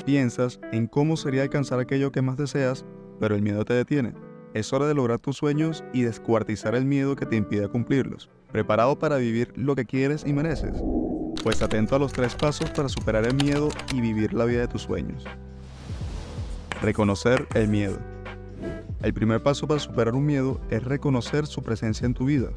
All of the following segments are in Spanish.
Piensas en cómo sería alcanzar aquello que más deseas, pero el miedo te detiene. Es hora de lograr tus sueños y descuartizar el miedo que te impide cumplirlos. ¿Preparado para vivir lo que quieres y mereces? Pues atento a los 3 pasos para superar el miedo y vivir la vida de tus sueños. Reconocer el miedo. El primer paso para superar un miedo es reconocer su presencia en tu vida.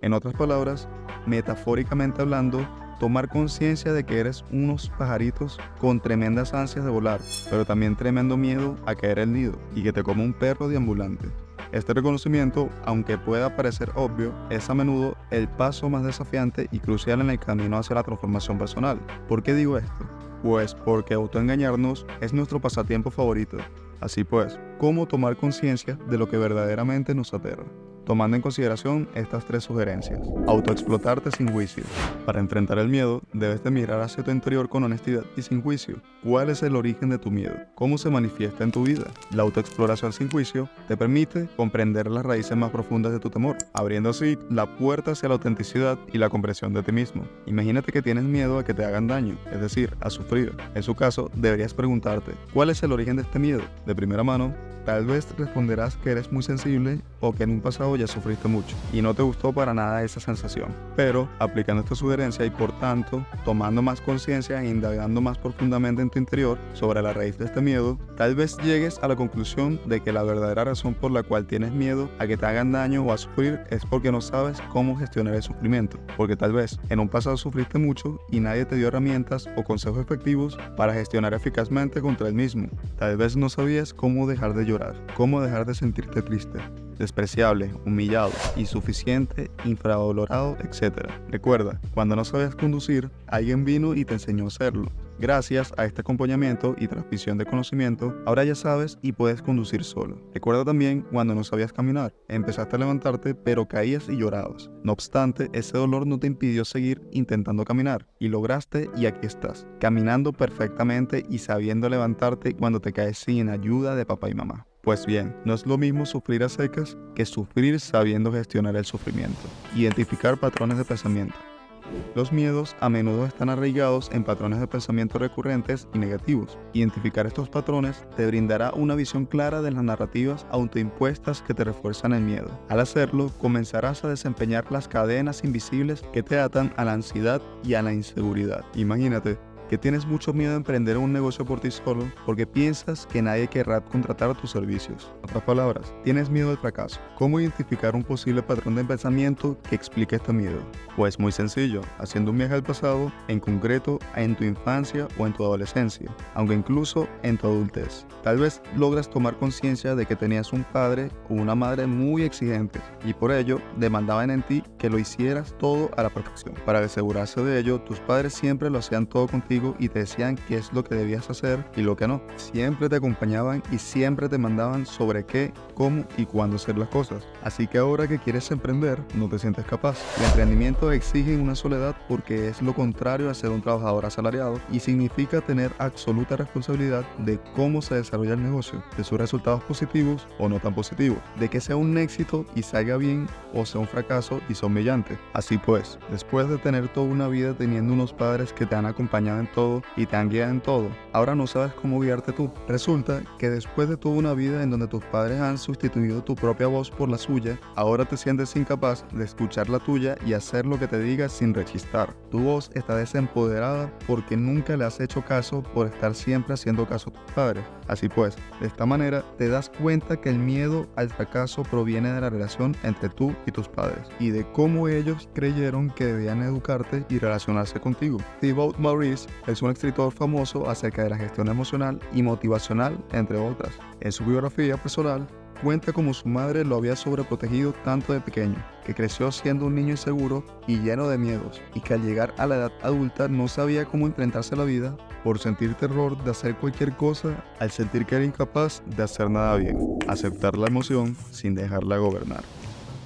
En otras palabras, metafóricamente hablando, tomar conciencia de que eres unos pajaritos con tremendas ansias de volar, pero también tremendo miedo a caer al nido y que te coma un perro deambulante. Este reconocimiento, aunque pueda parecer obvio, es a menudo el paso más desafiante y crucial en el camino hacia la transformación personal. ¿Por qué digo esto? Pues porque autoengañarnos es nuestro pasatiempo favorito. Así pues, ¿cómo tomar conciencia de lo que verdaderamente nos aterra? Tomando en consideración estas 3 sugerencias. Autoexplotarte sin juicio. Para enfrentar el miedo, debes de mirar hacia tu interior con honestidad y sin juicio. ¿Cuál es el origen de tu miedo? ¿Cómo se manifiesta en tu vida? La autoexploración sin juicio te permite comprender las raíces más profundas de tu temor, abriendo así la puerta hacia la autenticidad y la comprensión de ti mismo. Imagínate que tienes miedo a que te hagan daño, es decir, a sufrir. En su caso, deberías preguntarte, ¿cuál es el origen de este miedo? De primera mano, tal vez responderás que eres muy sensible o que en un pasado ya sufriste mucho y no te gustó para nada esa sensación. Pero, aplicando esta sugerencia y por tanto, tomando más conciencia e indagando más profundamente en tu interior sobre la raíz de este miedo, tal vez llegues a la conclusión de que la verdadera razón por la cual tienes miedo a que te hagan daño o a sufrir es porque no sabes cómo gestionar el sufrimiento. Porque tal vez en un pasado sufriste mucho y nadie te dio herramientas o consejos efectivos para gestionar eficazmente contra el mismo. Tal vez no sabías cómo dejar de llorar, cómo dejar de sentirte triste, despreciable, humillado, insuficiente, infravalorado, etc. Recuerda, cuando no sabías conducir, alguien vino y te enseñó a hacerlo. Gracias a este acompañamiento y transmisión de conocimiento, ahora ya sabes y puedes conducir solo. Recuerda también cuando no sabías caminar, empezaste a levantarte pero caías y llorabas. No obstante, ese dolor no te impidió seguir intentando caminar y lograste y aquí estás, caminando perfectamente y sabiendo levantarte cuando te caes sin ayuda de papá y mamá. Pues bien, no es lo mismo sufrir a secas que sufrir sabiendo gestionar el sufrimiento. Identificar patrones de pensamiento. Los miedos a menudo están arraigados en patrones de pensamiento recurrentes y negativos. Identificar estos patrones te brindará una visión clara de las narrativas autoimpuestas que te refuerzan el miedo. Al hacerlo, comenzarás a desempeñar las cadenas invisibles que te atan a la ansiedad y a la inseguridad. Imagínate que tienes mucho miedo a emprender un negocio por ti solo porque piensas que nadie querrá contratar tus servicios. En otras palabras, tienes miedo al fracaso. ¿Cómo identificar un posible patrón de pensamiento que explique este miedo? Pues muy sencillo, haciendo un viaje al pasado, en concreto en tu infancia o en tu adolescencia, aunque incluso en tu adultez. Tal vez logras tomar conciencia de que tenías un padre o una madre muy exigentes y por ello demandaban en ti que lo hicieras todo a la perfección. Para asegurarse de ello, tus padres siempre lo hacían todo contigo y te decían qué es lo que debías hacer y lo que no. Siempre te acompañaban y siempre te mandaban sobre qué, cómo y cuándo hacer las cosas. Así que ahora que quieres emprender, no te sientes capaz. El emprendimiento exige una soledad porque es lo contrario a ser un trabajador asalariado y significa tener absoluta responsabilidad de cómo se desarrolla el negocio, de sus resultados positivos o no tan positivos, de que sea un éxito y salga bien o sea un fracaso y sea humillante. Así pues, después de tener toda una vida teniendo unos padres que te han acompañado en todo y te han guiado en todo, ahora no sabes cómo guiarte tú. Resulta que después de toda una vida en donde tus padres han sustituido tu propia voz por la suya, ahora te sientes incapaz de escuchar la tuya y hacer lo que te diga sin rechistar. Tu voz está desempoderada porque nunca le has hecho caso por estar siempre haciendo caso a tus padres. Así pues, de esta manera te das cuenta que el miedo al fracaso proviene de la relación entre tú y tus padres y de cómo ellos creyeron que debían educarte y relacionarse contigo. Thibaut Maurice es un escritor famoso acerca de la gestión emocional y motivacional, entre otras. En su biografía personal, cuenta cómo su madre lo había sobreprotegido tanto de pequeño, que creció siendo un niño inseguro y lleno de miedos, y que al llegar a la edad adulta no sabía cómo enfrentarse a la vida por sentir terror de hacer cualquier cosa, al sentir que era incapaz de hacer nada bien. Aceptar la emoción sin dejarla gobernar.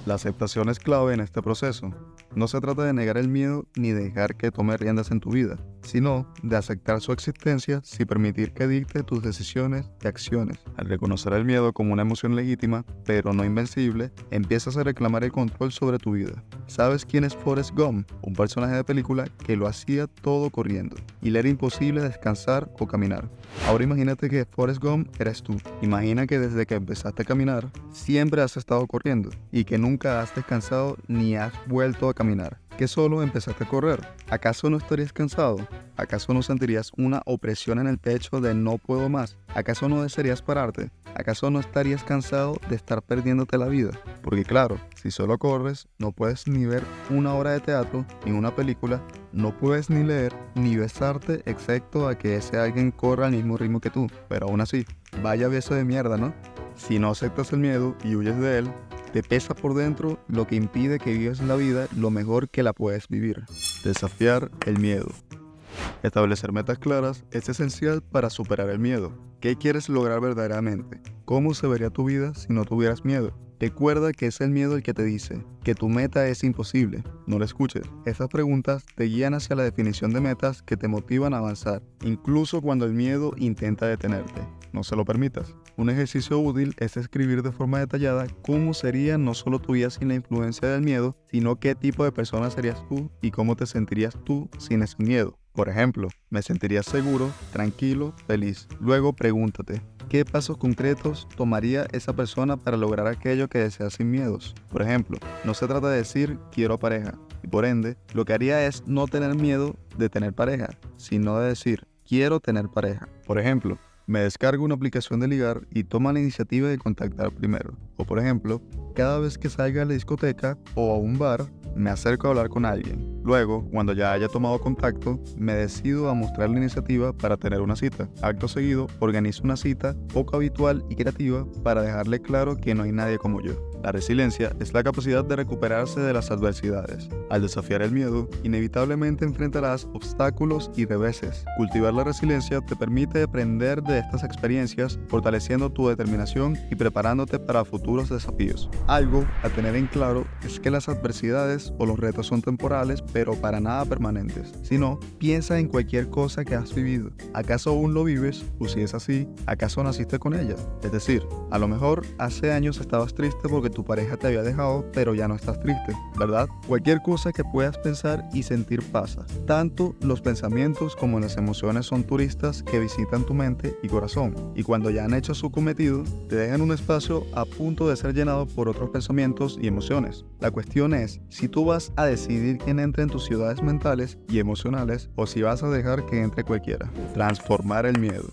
La aceptación es clave en este proceso. No se trata de negar el miedo ni dejar que tome riendas en tu vida. sino de aceptar su existencia sin permitir que dicte tus decisiones y acciones. Al reconocer el miedo como una emoción legítima, pero no invencible, empiezas a reclamar el control sobre tu vida. ¿Sabes quién es Forrest Gump? Un personaje de película que lo hacía todo corriendo y le era imposible descansar o caminar. Ahora imagínate que Forrest Gump eres tú. Imagina que desde que empezaste a caminar, siempre has estado corriendo y que nunca has descansado ni has vuelto a caminar, que solo empezaste a correr. ¿Acaso no estarías cansado? ¿Acaso no sentirías una opresión en el pecho de no puedo más? ¿Acaso no desearías pararte? ¿Acaso no estarías cansado de estar perdiéndote la vida? Porque claro, si solo corres, no puedes ni ver una obra de teatro, ni una película, no puedes ni leer, ni besarte, excepto a que ese alguien corra al mismo ritmo que tú. Pero aún así, vaya beso de mierda, ¿no? Si no aceptas el miedo y huyes de él, te pesa por dentro, lo que impide que vivas la vida lo mejor que la puedes vivir. Desafiar el miedo. Establecer metas claras es esencial para superar el miedo. ¿Qué quieres lograr verdaderamente? ¿Cómo se vería tu vida si no tuvieras miedo? Recuerda que es el miedo el que te dice que tu meta es imposible. No lo escuches. Estas preguntas te guían hacia la definición de metas que te motivan a avanzar, incluso cuando el miedo intenta detenerte. No se lo permitas. Un ejercicio útil es escribir de forma detallada cómo sería no solo tu vida sin la influencia del miedo, sino qué tipo de persona serías tú y cómo te sentirías tú sin ese miedo. Por ejemplo, me sentiría seguro, tranquilo, feliz. Luego pregúntate, ¿qué pasos concretos tomaría esa persona para lograr aquello que desea sin miedos? Por ejemplo, no se trata de decir quiero pareja, y por ende, lo que haría es no tener miedo de tener pareja, sino de decir quiero tener pareja. Por ejemplo, me descargo una aplicación de ligar y toma la iniciativa de contactar primero. O por ejemplo, cada vez que salga a la discoteca o a un bar, me acerco a hablar con alguien. Luego, cuando ya haya tomado contacto, me decido a mostrar la iniciativa para tener una cita. Acto seguido, organizo una cita poco habitual y creativa para dejarle claro que no hay nadie como yo. La resiliencia es la capacidad de recuperarse de las adversidades. Al desafiar el miedo, inevitablemente enfrentarás obstáculos y reveses. Cultivar la resiliencia te permite aprender de estas experiencias, fortaleciendo tu determinación y preparándote para futuros desafíos. Algo a tener en claro es que las adversidades o los retos son temporales, pero para nada permanentes. Si no, piensa en cualquier cosa que has vivido. ¿Acaso aún lo vives? O si es así, ¿acaso naciste con ella? Es decir, a lo mejor hace años estabas triste porque tu pareja te había dejado, pero ya no estás triste, ¿verdad? Cualquier cosa que puedas pensar y sentir pasa. Tanto los pensamientos como las emociones son turistas que visitan tu mente y corazón, y cuando ya han hecho su cometido, te dejan un espacio a punto de ser llenado por otros pensamientos y emociones. La cuestión es si tú vas a decidir quién entra en tus ciudades mentales y emocionales o si vas a dejar que entre cualquiera. Transformar el miedo.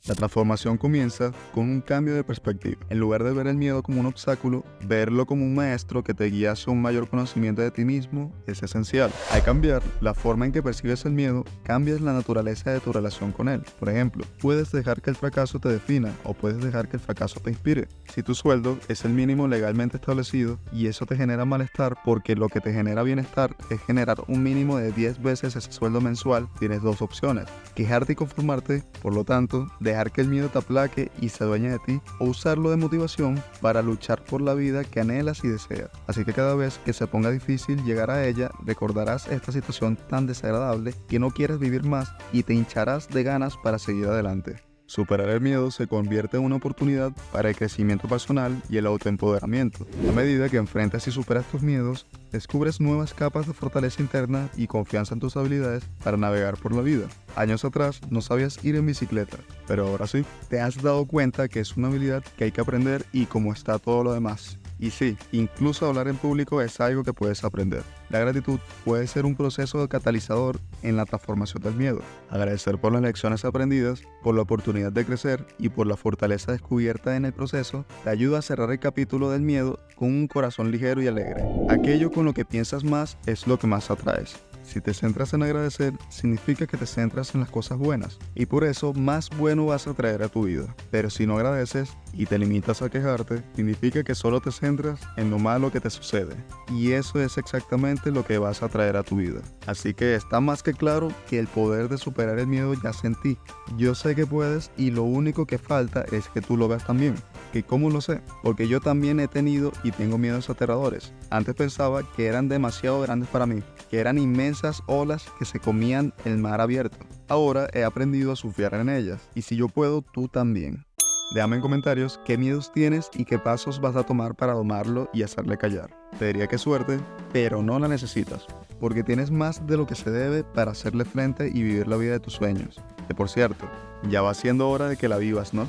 La transformación comienza con un cambio de perspectiva. En lugar de ver el miedo como un obstáculo, verlo como un maestro que te guía hacia un mayor conocimiento de ti mismo es esencial. Al cambiar la forma en que percibes el miedo, cambias la naturaleza de tu relación con él. Por ejemplo, puedes dejar que el fracaso te defina o puedes dejar que el fracaso te inspire. Si tu sueldo es el mínimo legalmente establecido y eso te genera malestar porque lo que te genera bienestar es generar un mínimo de 10 veces ese sueldo mensual, tienes dos opciones: quejarte y conformarte, por lo tanto, dejar que el miedo te aplaque y se adueñe de ti, o usarlo de motivación para luchar por la vida que anhelas y deseas. Así que cada vez que se ponga difícil llegar a ella, recordarás esta situación tan desagradable que no quieres vivir más y te hincharás de ganas para seguir adelante. Superar el miedo se convierte en una oportunidad para el crecimiento personal y el autoempoderamiento. A medida que enfrentas y superas tus miedos, descubres nuevas capas de fortaleza interna y confianza en tus habilidades para navegar por la vida. Años atrás no sabías ir en bicicleta, pero ahora sí. Te has dado cuenta que es una habilidad que hay que aprender y como está todo lo demás. Y sí, incluso hablar en público es algo que puedes aprender. La gratitud puede ser un proceso catalizador en la transformación del miedo. Agradecer por las lecciones aprendidas, por la oportunidad de crecer y por la fortaleza descubierta en el proceso, te ayuda a cerrar el capítulo del miedo con un corazón ligero y alegre. Aquello con lo que piensas más es lo que más atraes. Si te centras en agradecer, significa que te centras en las cosas buenas y por eso más bueno vas a traer a tu vida. Pero si no agradeces y te limitas a quejarte, significa que solo te centras en lo malo que te sucede y eso es exactamente lo que vas a traer a tu vida. Así que está más que claro que el poder de superar el miedo yace en ti. Yo sé que puedes y lo único que falta es que tú lo veas también. ¿Que cómo lo sé? Porque yo también he tenido y tengo miedos aterradores. Antes pensaba que eran demasiado grandes para mí, que eran inmensas olas que se comían el mar abierto. Ahora he aprendido a surfear en ellas, y si yo puedo, tú también. Déjame en comentarios qué miedos tienes y qué pasos vas a tomar para domarlo y hacerle callar. Te diría que suerte, pero no la necesitas, porque tienes más de lo que se debe para hacerle frente y vivir la vida de tus sueños. Que por cierto, ya va siendo hora de que la vivas, ¿no?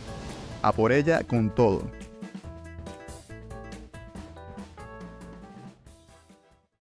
A por ella con todo.